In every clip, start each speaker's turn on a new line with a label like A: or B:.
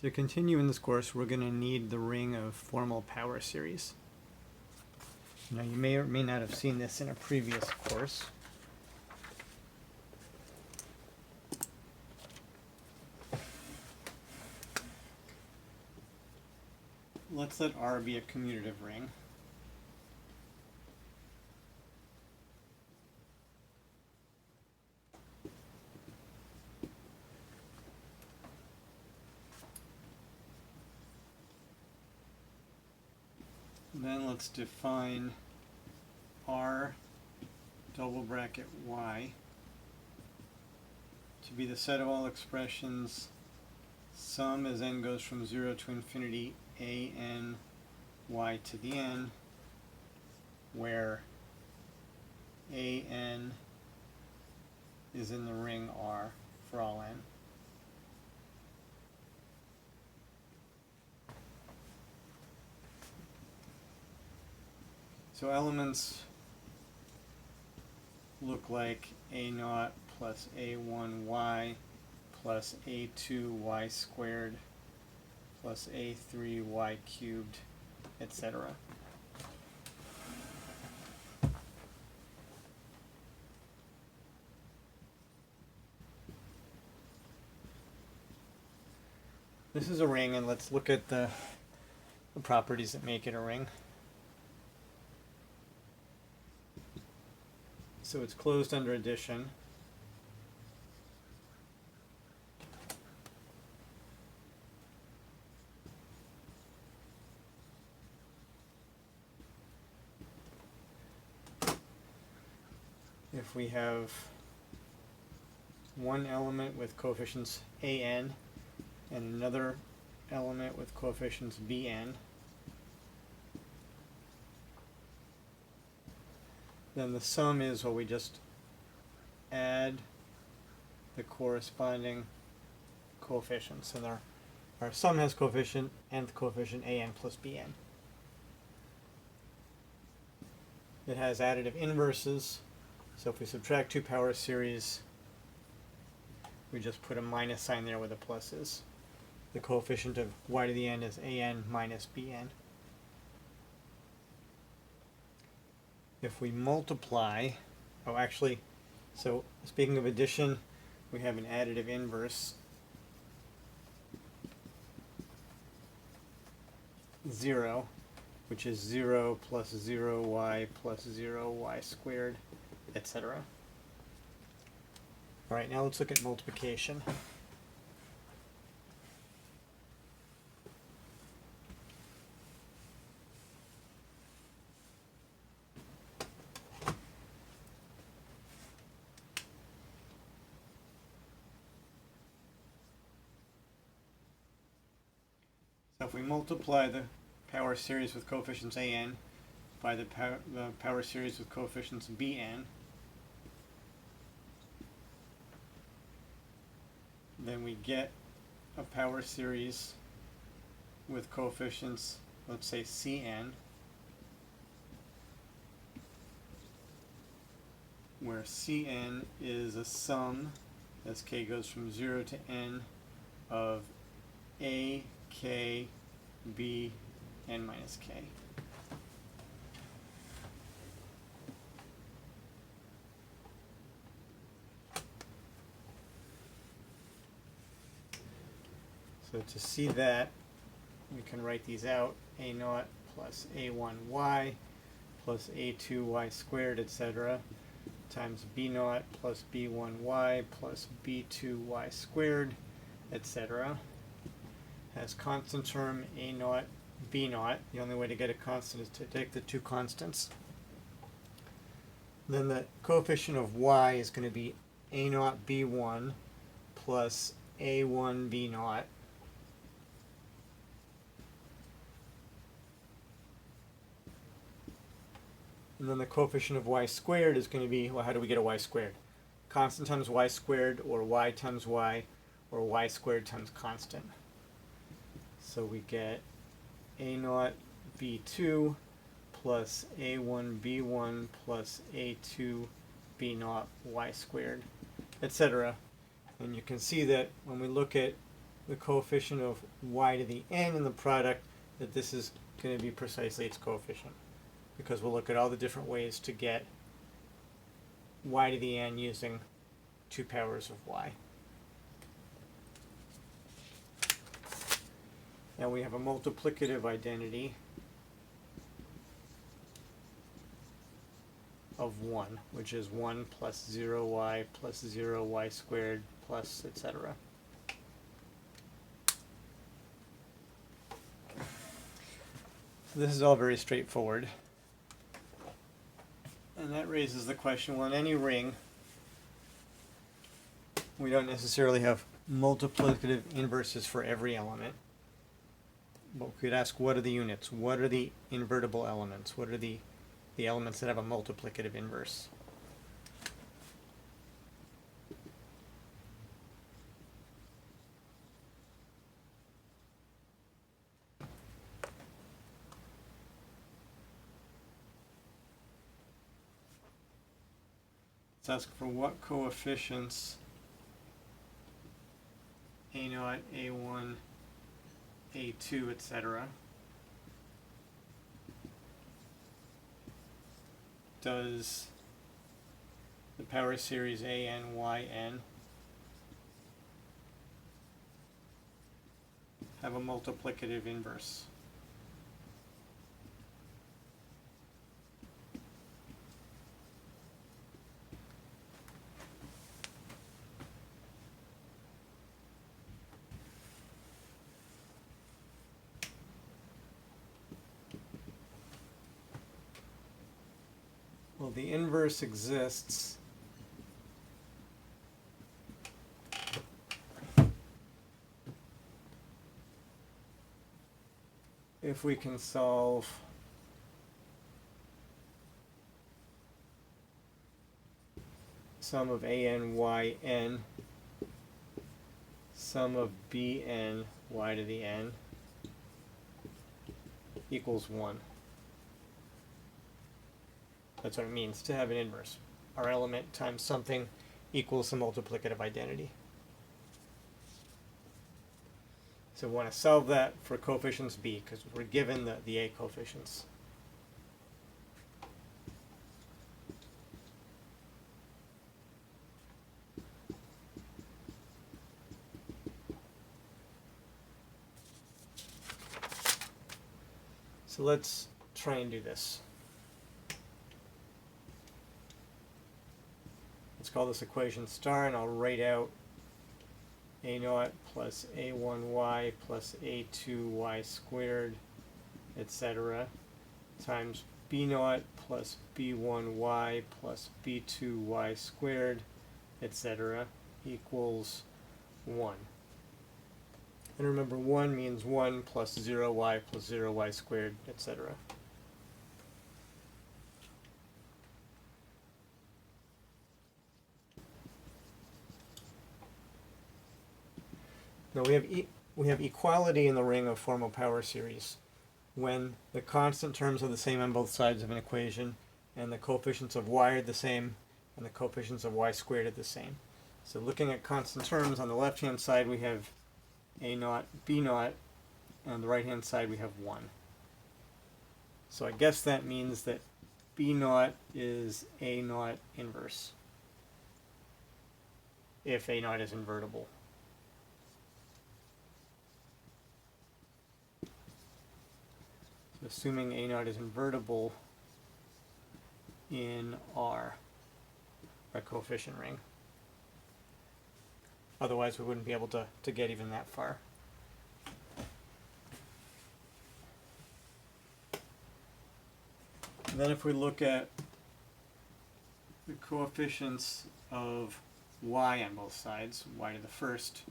A: To continue in this course, we're going to need the ring of formal power series. Now, you may or may not have seen this in a previous course. Let's let R be a commutative ring. Then let's define R double bracket Y to be the set of all expressions sum as n goes from 0 to infinity a n y to the n, where a n is in the ring R for all n. So elements look like a naught plus a1y plus a2y squared plus a3y cubed, etc. This is a ring, and let's look at the properties that make it a ring. So it's closed under addition. If we have one element with coefficients an and another element with coefficients bn, then the sum is, well, we just add the corresponding coefficients. And our sum has coefficient nth coefficient an plus bn. It has additive inverses. So if we subtract two power series, we just put a minus sign there where the plus is. The coefficient of y to the n is an minus bn. If we multiply, so speaking of addition, we have an additive inverse, 0, which is 0 plus 0y plus 0y squared, etc. All right, now let's look at multiplication. So if we multiply the power series with coefficients an by the power series with coefficients bn, then we get a power series with coefficients, let's say Cn, where Cn is a sum, as k goes from 0 to n, of a, k, b, n minus k. So to see that, we can write these out. A naught plus a1y plus a2y squared, etc., times b naught plus b1y plus b2y squared, etc. has constant term a naught, b naught. The only way to get a constant is to take the two constants. Then the coefficient of y is going to be a naught b1 plus a1 b naught. And then the coefficient of y squared is going to be, well, how do we get a y squared? Constant times y squared, or y times y, or y squared times constant. So we get a naught b2 plus a1 b1 plus a2 b naught y squared, etc. And you can see that when we look at the coefficient of y to the n in the product, that this is going to be precisely its coefficient, because we'll look at all the different ways to get y to the n using 2 powers of y. Now we have a multiplicative identity of 1, which is 1 plus 0y plus 0y squared plus etc. So this is all very straightforward. And that raises the question, well, in any ring, we don't necessarily have multiplicative inverses for every element. But we could ask, what are the units? What are the invertible elements? What are the elements that have a multiplicative inverse? Let's ask for what coefficients a0, a1, a2, etc. does the power series an, yn have a multiplicative inverse? Well, the inverse exists if we can solve sum of an, yn, sum of bn, y to the n equals 1. That's what it means to have an inverse. Our element times something equals the multiplicative identity. So we want to solve that for coefficients b, because we're given the a coefficients. So let's try and do this. Let's call this equation star, and I'll write out a0 plus a1y plus a2y squared, etc., times b0 plus b1y plus b2y squared, etc., equals 1. And remember, 1 means 1 plus 0y plus 0y squared, etc. Now we have equality in the ring of formal power series when the constant terms are the same on both sides of an equation and the coefficients of y are the same and the coefficients of y squared are the same. So looking at constant terms, on the left hand side we have a0, b0, and on the right hand side we have 1. So I guess that means that b0 is a0 inverse if a0 is invertible. Assuming a0 is invertible in R, our coefficient ring. Otherwise we wouldn't be able to get even that far. And then if we look at the coefficients of y on both sides, y to the first,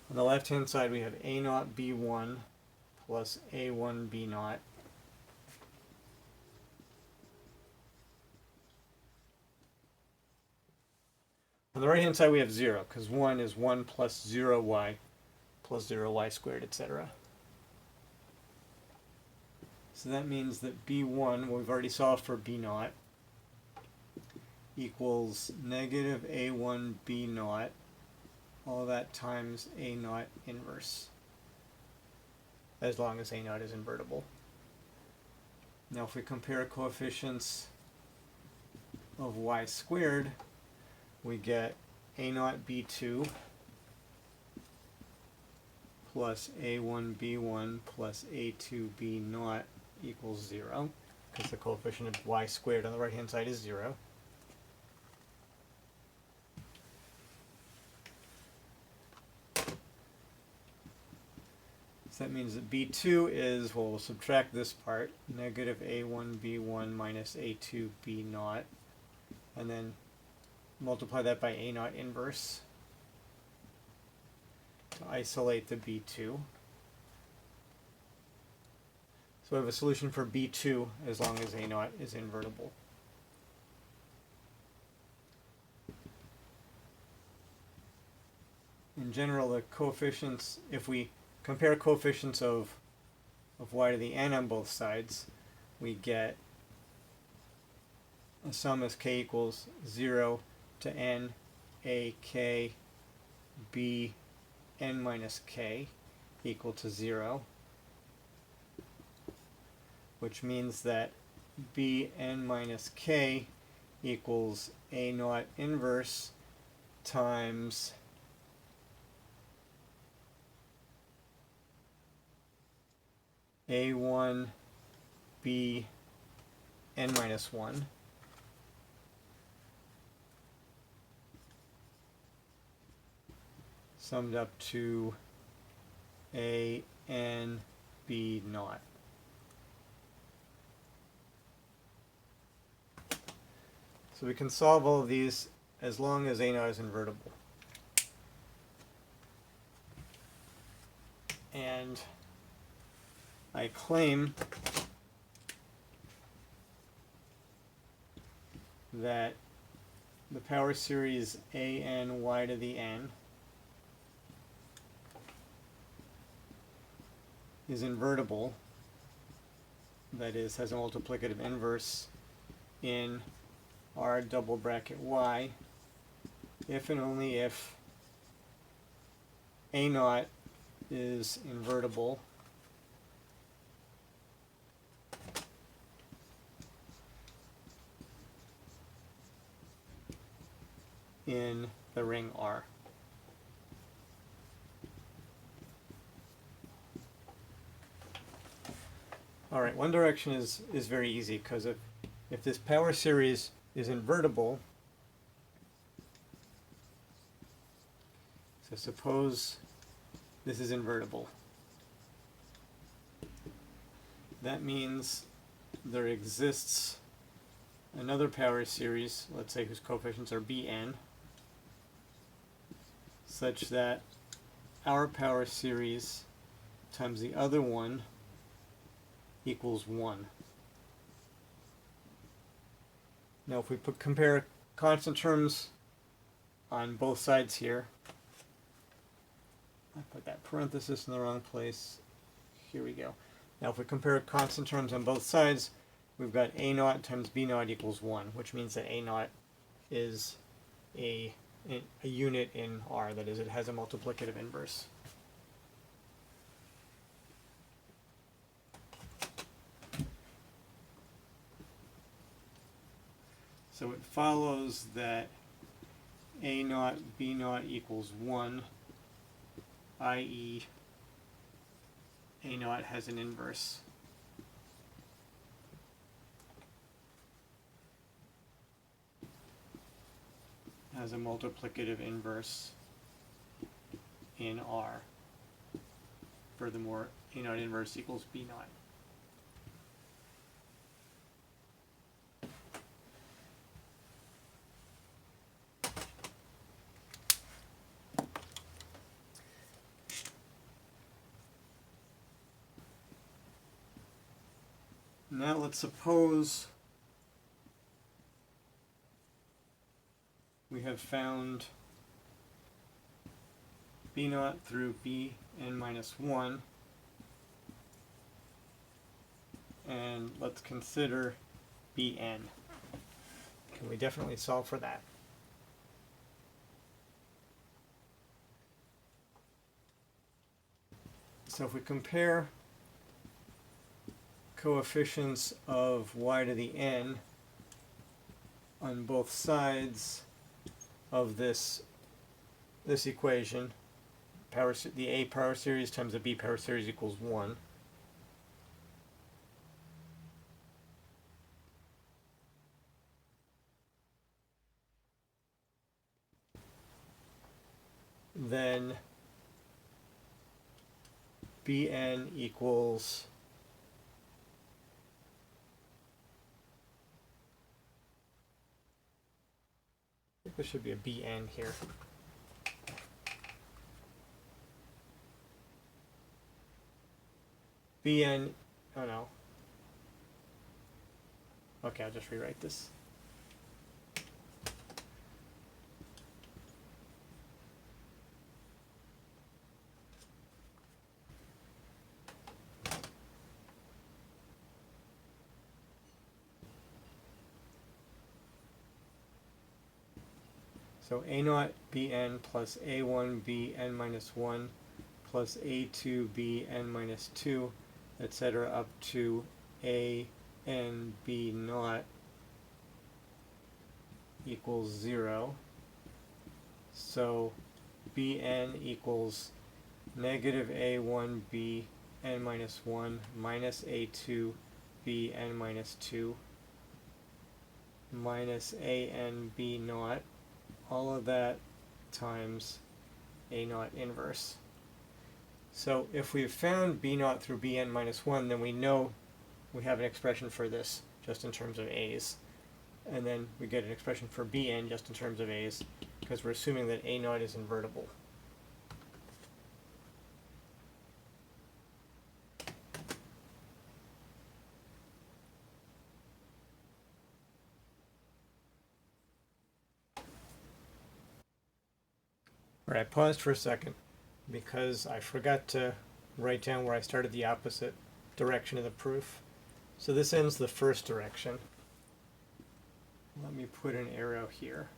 A: on the left hand side we have a0 b1 plus a1 b0 on the right hand side we have 0, because 1 is 1 plus 0y plus 0y squared, etc. So that means that b1, we've already solved for b0, equals negative a1 b0 all that times a naught inverse, as long as a naught is invertible. Now if we compare coefficients of y squared, we get a naught b2 plus a1 b1 plus a2 b naught equals 0, because the coefficient of y squared on the right hand side is 0. So that means that b2 is, well, we'll subtract this part, negative a1 b1 minus a2 b naught, and then multiply that by a naught inverse to isolate the b2. So we have a solution for b2 as long as a naught is invertible. In general, the coefficients, if we compare coefficients of y to the n on both sides, we get a sum as k equals 0 to n a k b n minus k equal to 0, which means that b n minus k equals a naught inverse times a1 b n minus 1 summed up to a n b naught. So we can solve all of these as long as a naught is invertible. And I claim that the power series a n y to the n is invertible, that is, has a multiplicative inverse in r double bracket y, if and only if a naught is invertible in the ring R. Alright, one direction is very easy, because if this power series is invertible, so suppose this is invertible, that means there exists another power series, let's say whose coefficients are bn, such that our power series times the other one equals 1. Now if we compare constant terms on both sides here, I put that parenthesis in the wrong place, here we go. Now if we compare constant terms on both sides, we've got a naught times b naught equals 1, which means that a naught is a unit in R, that is, it has a multiplicative inverse. So it follows that a naught b naught equals 1, i.e. a naught has an inverse. Has a multiplicative inverse in R. Furthermore, a naught inverse equals b naught. Now let's suppose we have found b naught through b n minus 1, and let's consider bn. Can we definitely solve for that? So if we compare coefficients of y to the n on both sides of this equation, the A power series times the B power series equals 1. Then Bn equals I think there should be a Bn here. Bn, oh no. Okay, I'll just rewrite this. So A naught Bn plus A1 Bn minus 1 plus A2 Bn minus 2, etc. up to A n B naught equals 0. So Bn equals negative A1 Bn minus 1 minus A2 Bn minus 2 minus An B naught, all of that times A naught inverse. So if we've found B naught through Bn minus 1, then we know we have an expression for this just in terms of A's. And then we get an expression for Bn just in terms of A's, because we're assuming that A naught is invertible. All right, I paused for a second because I forgot to write down where I started the opposite direction of the proof. So this ends the first direction. Let me put an arrow here.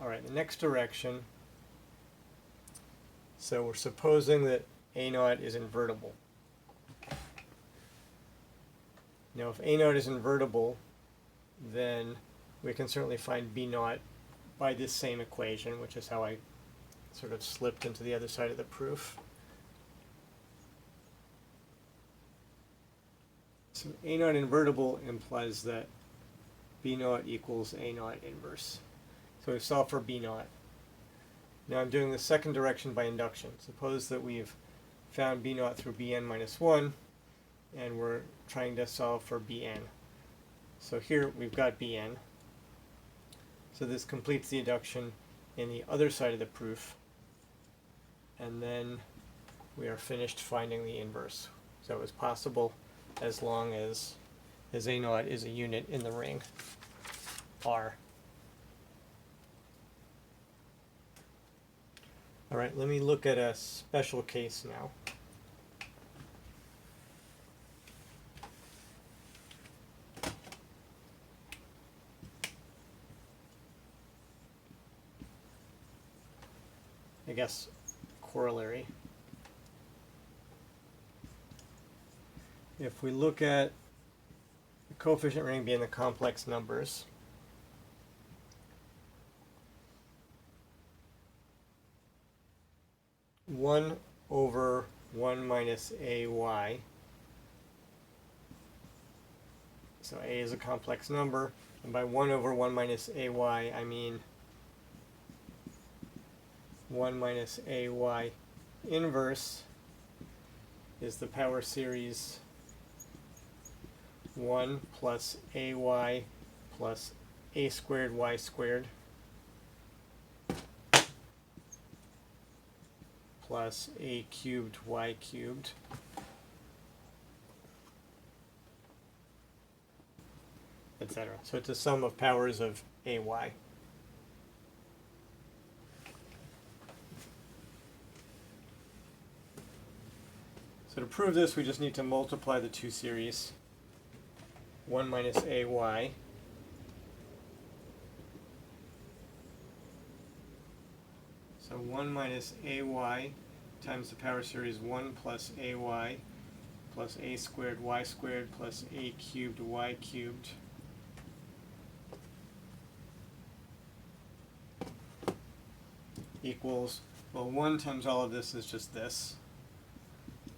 A: All right, the next direction. So we're supposing that A naught is invertible. Now if A naught is invertible, then we can certainly find B naught by this same equation, which is how I sort of slipped into the other side of the proof. So A naught invertible implies that B naught equals A naught inverse. So we've solved for B naught. Now I'm doing the second direction by induction. Suppose that we've found B naught through Bn minus 1, and we're trying to solve for Bn. So here we've got Bn. So this completes the induction in the other side of the proof. And then we are finished finding the inverse. So it's possible as long as A naught is a unit in the ring R. All right, let me look at a special case now. I guess corollary. If we look at the coefficient ring being the complex numbers, one over 1 minus AY. So A is a complex number, and by 1 over 1 minus AY, I mean 1 minus AY inverse is the power series 1 plus AY plus A squared Y squared plus A cubed Y cubed etc. So it's a sum of powers of AY. So to prove this, we just need to multiply the two series. 1 minus AY so 1 minus AY times the power series 1 plus ay plus a squared y squared plus a cubed y cubed equals, well, 1 times all of this is just this.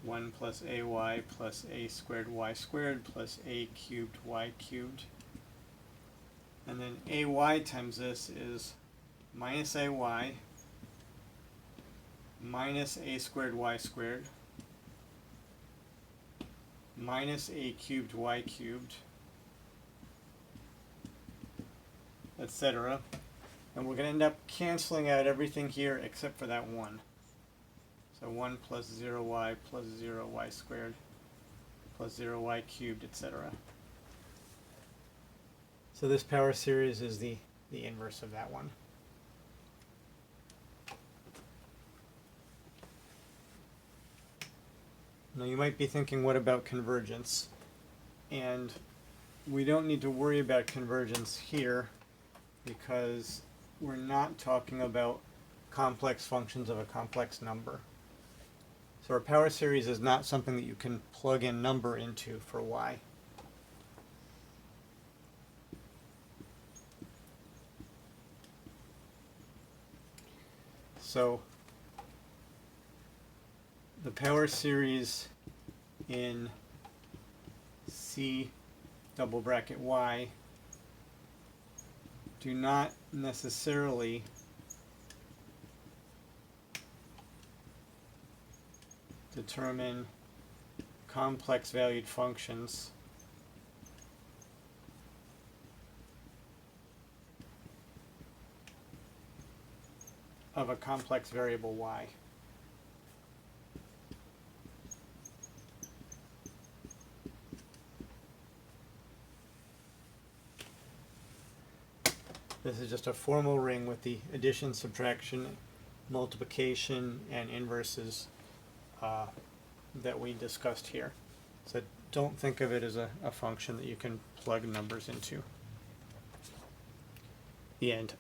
A: 1 plus ay plus a squared y squared plus a cubed y cubed. And then ay times this is minus ay minus a squared y squared minus a cubed y cubed, etc. And we're going to end up canceling out everything here except for that 1. So 1 plus 0y plus 0y squared plus 0y cubed, etc. So this power series is the inverse of that one. Now you might be thinking, what about convergence? And we don't need to worry about convergence here because we're not talking about complex functions of a complex number. So our power series is not something that you can plug in number into for y. So the power series in C double bracket y do not necessarily determine complex valued functions of a complex variable y. This is just a formal ring with the addition, subtraction, multiplication, and inverses that we discussed here. So don't think of it as a function that you can plug numbers into. The end.